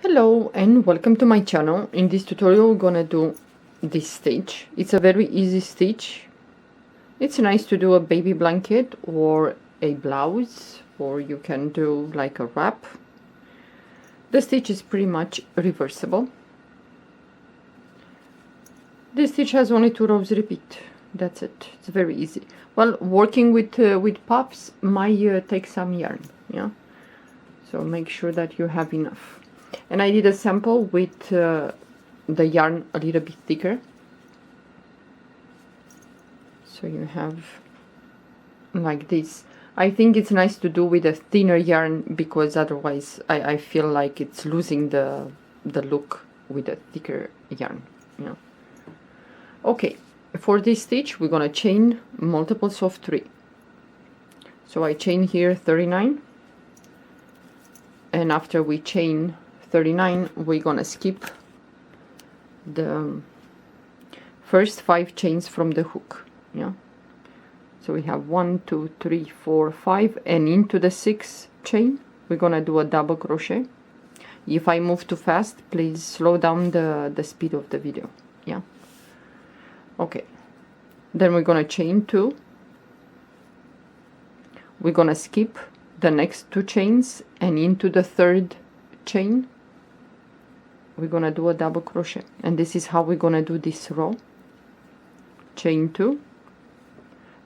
Hello and welcome to my channel. In this tutorial we're gonna do this stitch. It's a very easy stitch. It's nice to do a baby blanket or a blouse, or you can do like a wrap. The stitch is pretty much reversible. This stitch has only 2 rows repeat. That's it. It's very easy. Well, working with puffs might take some yarn, yeah, so make sure that you have enough. And I did a sample with the yarn a little bit thicker, so you have like this. I think it's nice to do with a thinner yarn because otherwise I feel like it's losing the look with a thicker yarn, you know. Okay, for this stitch we're gonna chain multiples of 3. So I chain here 39, and after we chain 39 we're gonna skip the first 5 chains from the hook, yeah. So we have 1 2 3 4 5, and into the 6th chain we're gonna do a double crochet. If I move too fast, please slow down the speed of the video, yeah. Okay, then we're gonna chain 2, we're gonna skip the next 2 chains, and into the 3rd chain we're gonna do a double crochet. And this is how we're gonna do this row. Chain 2,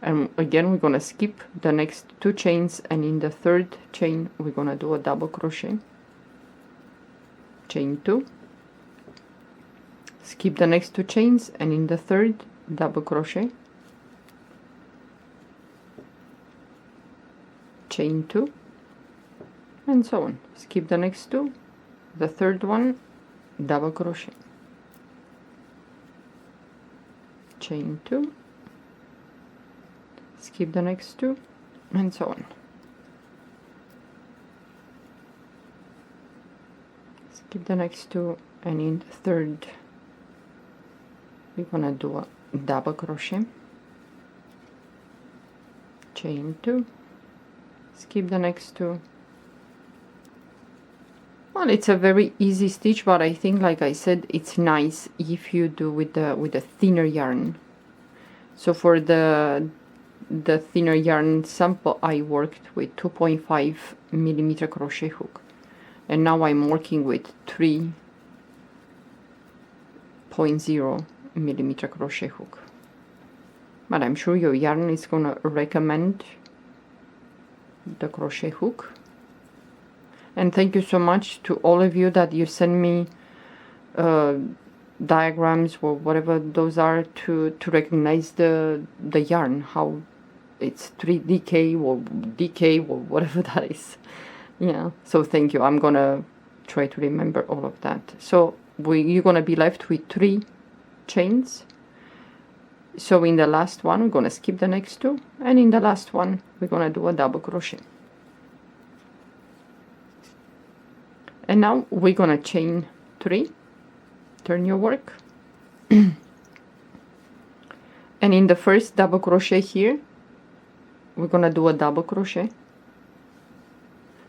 and again we're gonna skip the next 2 chains, and in the 3rd chain we're gonna do a double crochet. Chain 2, skip the next 2 chains, and in the 3rd double crochet. Chain 2, and so on. Skip the next 2, the 3rd one, double crochet. Chain 2, skip the next 2, and so on. Skip the next 2, and in the 3rd we're gonna do a double crochet. Chain 2, skip the next 2. Well, it's a very easy stitch, but I think, like I said, it's nice if you do with a thinner yarn. So for the thinner yarn sample I worked with 2.5 millimeter crochet hook, and now I'm working with 3.0 millimeter crochet hook, but I'm sure your yarn is gonna recommend the crochet hook. And thank you so much to all of you that you send me diagrams or whatever those are to recognize the yarn, how it's 3DK or DK or whatever that is. Yeah, so thank you. I'm gonna try to remember all of that. So you're gonna be left with 3 chains. So in the last one we're gonna skip the next 2, and in the last one we're gonna do a double crochet. And now we're gonna chain 3, turn your work, and in the first double crochet here we're gonna do a double crochet.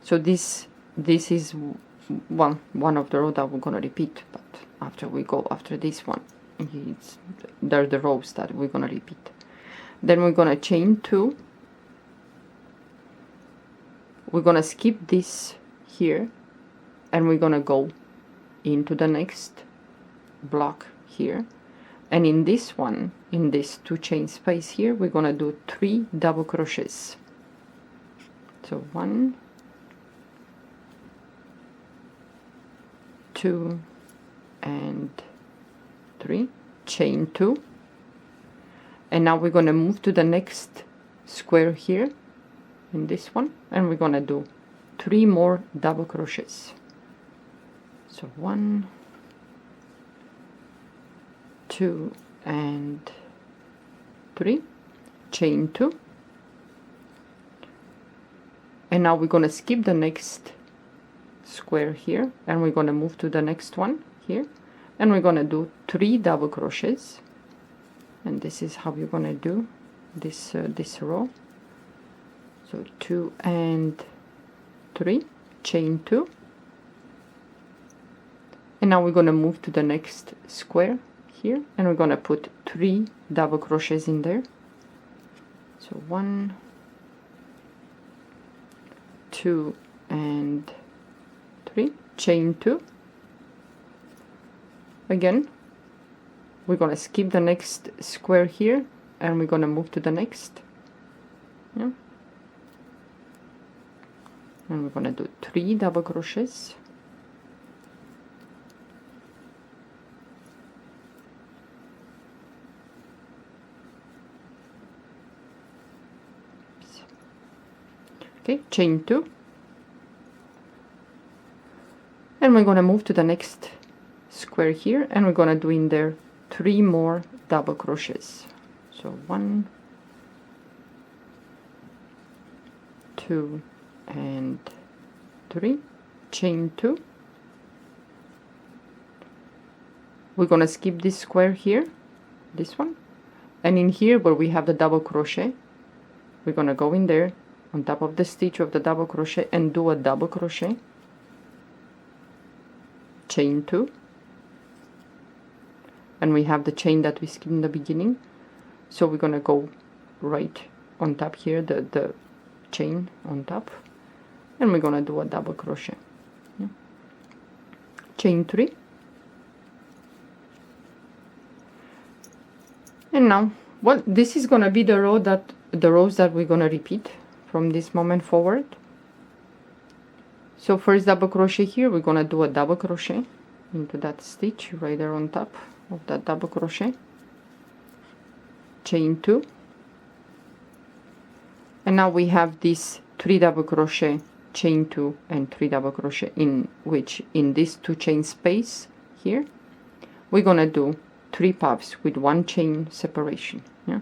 So this is one of the rows that we're gonna repeat, but after this one, they're the rows that we're gonna repeat. Then we're gonna chain 2, we're gonna skip this here, and we're gonna go into the next block here, and in this one, in this 2 chain space here, we're gonna do 3 double crochets. So 1 2 and 3, chain 2, and now we're gonna move to the next square here in this one, and we're gonna do 3 more double crochets. So 1 2 and 3, chain 2, and now we're gonna skip the next square here, and we're gonna move to the next one here, and we're gonna do 3 double crochets. And this is how you're gonna do this row. So 2 and 3, chain 2, And now we're going to move to the next square here, and we're going to put 3 double crochets in there. So 1, 2 and 3, chain 2. Again, we're going to skip the next square here, and we're going to move to the next. Yeah. And we're going to do 3 double crochets. Okay, chain 2. And we're going to move to the next square here, and we're going to do in there 3 more double crochets. So 1, 2 and 3, chain 2. We're going to skip this square here, this one, and in here where we have the double crochet, we're going to go in there on top of the stitch of the double crochet and do a double crochet, chain 2, and we have the chain that we skipped in the beginning, so we're going to go right on top here, the chain on top, and we're going to do a double crochet. Yeah. Chain 3, and now, well, this is going to be the rows that we're going to repeat from this moment forward. So first double crochet here, we're going to do a double crochet into that stitch right there on top of that double crochet, chain 2, and now we have this 3 double crochet, chain 2 and 3 double crochet, in which in this 2 chain space here we're going to do 3 puffs with 1 chain separation. Yeah,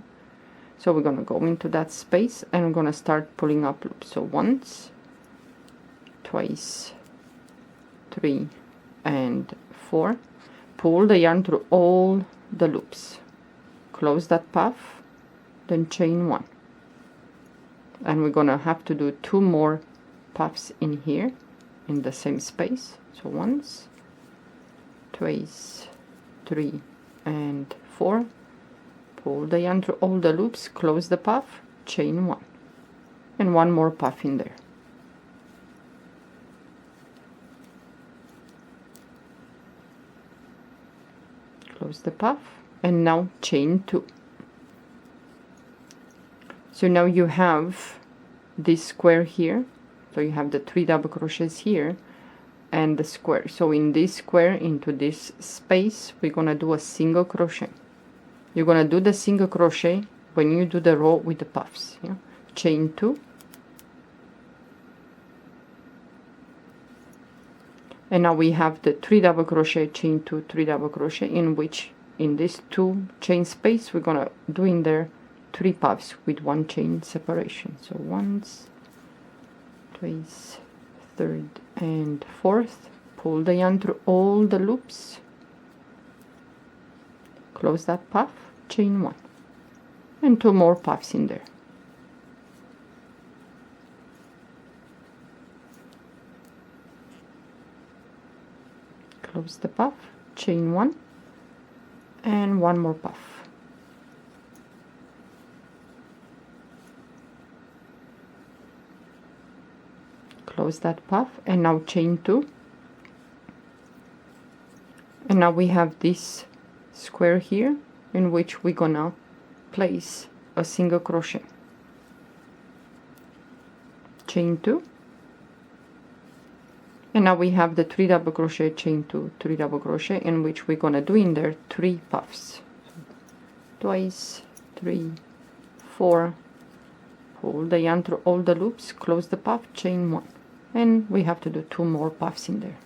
so we're going to go into that space and we're going to start pulling up loops. So once, twice, 3 and 4. Pull the yarn through all the loops, close that puff, then chain 1, and we're gonna have to do 2 more puffs in here in the same space. So once, twice, 3 and 4. Pull the yarn through all the loops, close the puff, chain 1, and 1 more puff in there. Close the puff, and now chain 2. So now you have this square here, so you have the 3 double crochets here and the square. So in this square, into this space, we're gonna do a single crochet. You're gonna do the single crochet when you do the row with the puffs. Yeah? Chain 2, and now we have the 3 double crochet, chain 2, 3 double crochet, in which in this 2 chain space we're gonna do in there 3 puffs with 1 chain separation. So once, twice, third and fourth. Pull the yarn through all the loops, close that puff, chain 1, and 2 more puffs in there. Close the puff, chain 1, and 1 more puff. Close that puff, and now chain 2, and now we have this square here in which we're gonna place a single crochet, chain 2, and now we have the 3 double crochet, chain 2, 3 double crochet, in which we're gonna do in there 3 puffs. Twice, 3, 4. Pull the yarn through all the loops, close the puff, chain 1, and we have to do 2 more puffs in there.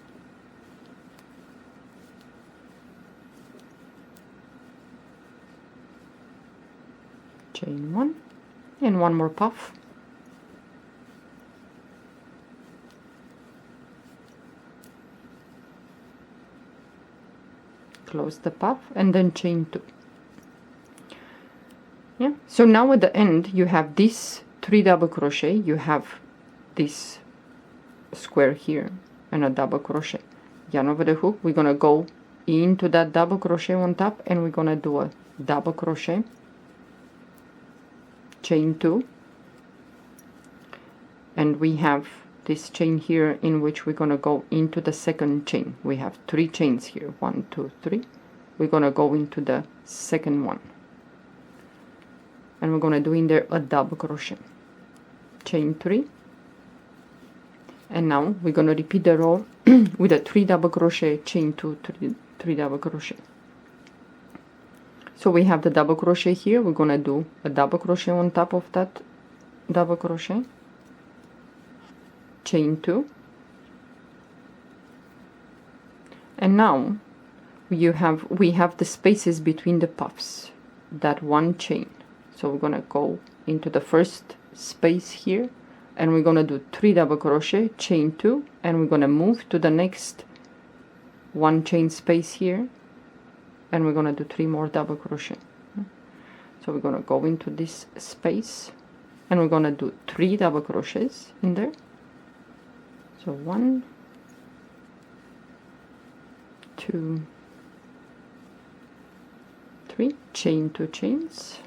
Chain 1 and 1 more puff. Close the puff and then chain 2. Yeah, so now at the end you have this 3 double crochet, you have this square here and a double crochet. yarn over the hook, we're gonna go into that double crochet on top, and we're gonna do a double crochet, chain 2, and we have this chain here in which we're gonna go into the second chain. We have 3 chains here, 1 2 3. We're gonna go into the second one, and we're gonna do in there a double crochet, chain 3, and now we're gonna repeat the row with a 3 double crochet, chain 2, 3 double crochet. So we have the double crochet here. We're gonna do a double crochet on top of that double crochet, chain 2, and now we have the spaces between the puffs, that one chain. So we're gonna go into the first space here, and we're gonna do 3 double crochet, chain 2, and we're gonna move to the next one chain space here, and we're gonna do 3 more double crochet. So we're gonna go into this space, and we're gonna do 3 double crochets in there. So 1 2 3, chain 2 chains,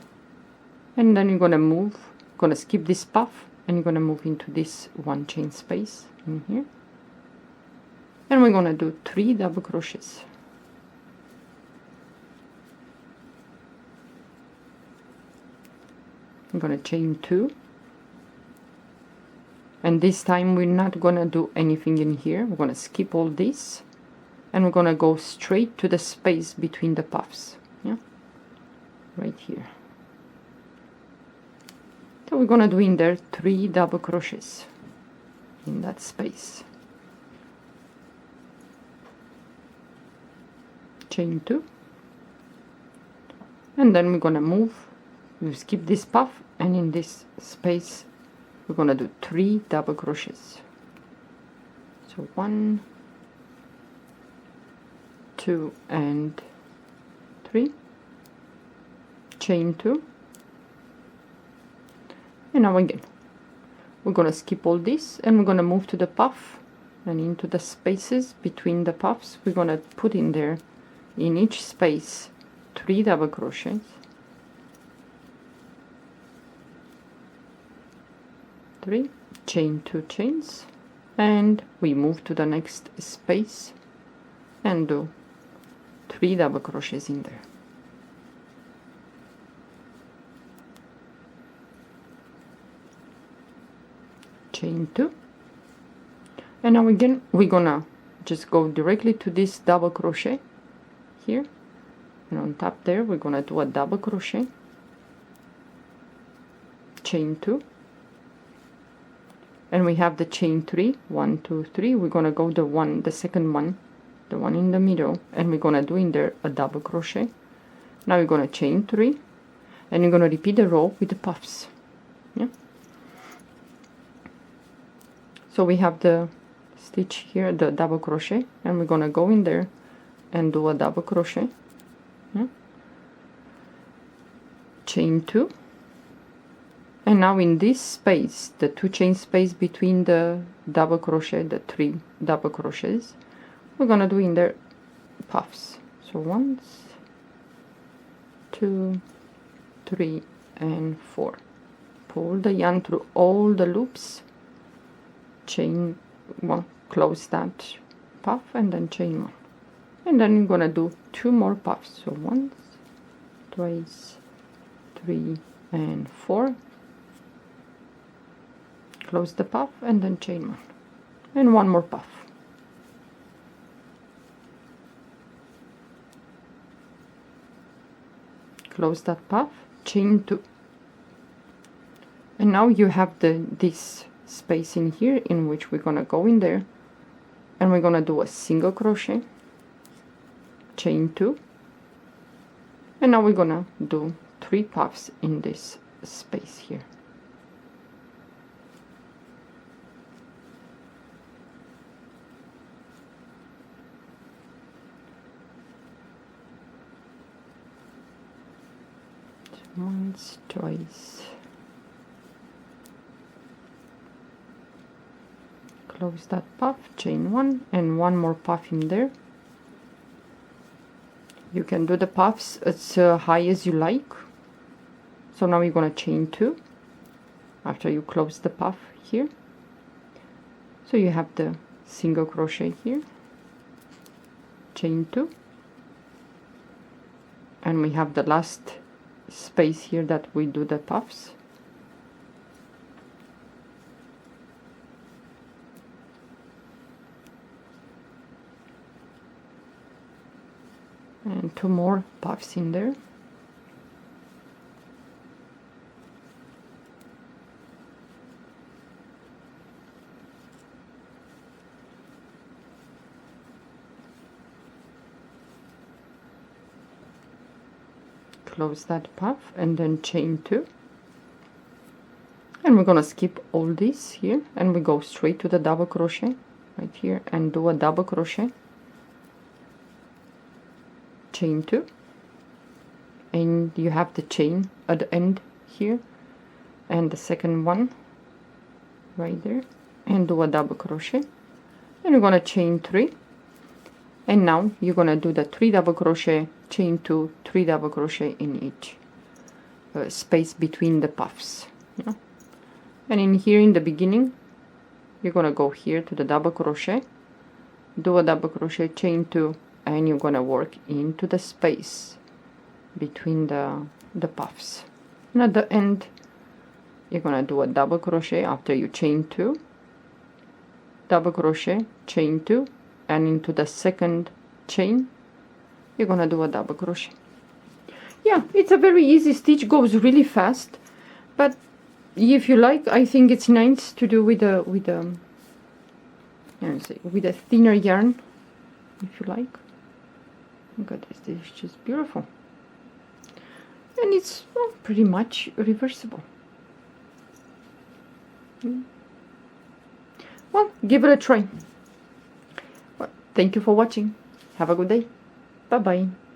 and then you're gonna skip this puff, and you're gonna move into this one chain space in here, and we're gonna do 3 double crochets. I'm gonna chain 2, and this time we're not gonna do anything in here. We're gonna skip all this, and we're gonna go straight to the space between the puffs, yeah, right here. So we're gonna do in there 3 double crochets in that space, chain 2, and then we're gonna move, we skip this puff, and in this space we're gonna do 3 double crochets. So 1 2 and 3, chain 2, and now again we're gonna skip all this, and we're gonna move to the puff, and into the spaces between the puffs we're gonna put in there, in each space, 3 double crochets, 3, chain 2 chains, and we move to the next space and do 3 double crochets in there. Chain 2, and now again we're gonna just go directly to this double crochet here, and on top there we're gonna do a double crochet, chain 2, and we have the chain 3, 1 2 3. We're gonna go the second one, the one in the middle, and we're gonna do in there a double crochet. Now we're gonna chain 3, and you're gonna repeat the row with the puffs, yeah. So we have the stitch here, the double crochet, and we're gonna go in there and do a double crochet, yeah? Chain 2, and now in this space, the 2 chain space between the double crochet, the 3 double crochets, we're gonna do in there puffs. So 1 2 3 and 4. Pull the yarn through all the loops, chain 1, close that puff, and then chain 1, and then you're gonna do 2 more puffs. So 1 2 3 and 4, close the puff, and then chain 1, and 1 more puff, close that puff, chain 2, and now you have this space in here in which we're gonna go in there, and we're gonna do a single crochet, chain 2, and now we're gonna do 3 puffs in this space here. Once, twice, close that puff, chain 1 and 1 more puff in there. You can do the puffs as high as you like. So now you're going to chain 2 after you close the puff here. So you have the single crochet here, chain 2, and we have the last space here that we do the puffs. And 2 more puffs in there. Close that puff and then chain 2, and we're gonna skip all this here and we go straight to the double crochet right here and do a double crochet, chain 2, and you have the chain at the end here and the second one right there, and do a double crochet, and you're gonna chain 3, and now you're gonna do the 3 double crochet, chain 2, 3 double crochet in each space between the puffs, yeah? And in here in the beginning you're gonna go here to the double crochet, do a double crochet, chain 2, and you're gonna work into the space between the puffs, and at the end you're gonna do a double crochet after you chain 2, double crochet, chain 2, and into the second chain you're gonna do a double crochet. Yeah, it's a very easy stitch, goes really fast, but if you like, I think it's nice to do with a thinner yarn, if you like. Look at this, this is just beautiful, and it's, well, pretty much reversible. Well, give it a try. Well, thank you for watching. Have a good day. Bye bye.